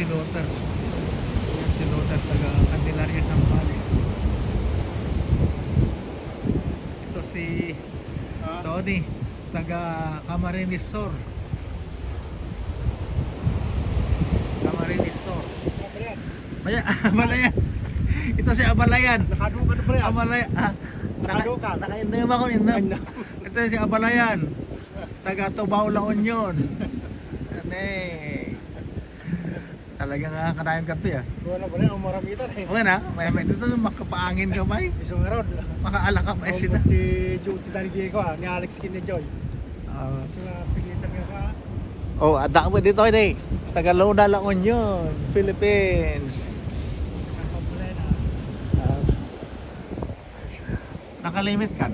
Luther. Yan si Luther, taga Candelaria, Zambales. Ito si Tony, taga Camarines Sur. Camarines Sur. Abalayan. Ito si Abalayan. Nakadukan na pala yan. Abalayan. Nakadukan. Naka-inam ako, inam. Ito si Abalayan. Taga Tubao, La Union. Ano eh. Talagang kanayang kape ah. Wala pala yan, maramitan eh. Okay na, may dito makapaangin ka ba eh. Isang araw. Makaala ka pa eh sila. Di duty dari Diego ni Alex Kinejoy. Ah. So pilitan nga ka. Oh, ada mo dito eh. Taga Luna, La Union, Philippines. Nakapabulan na. Nakalimit kan.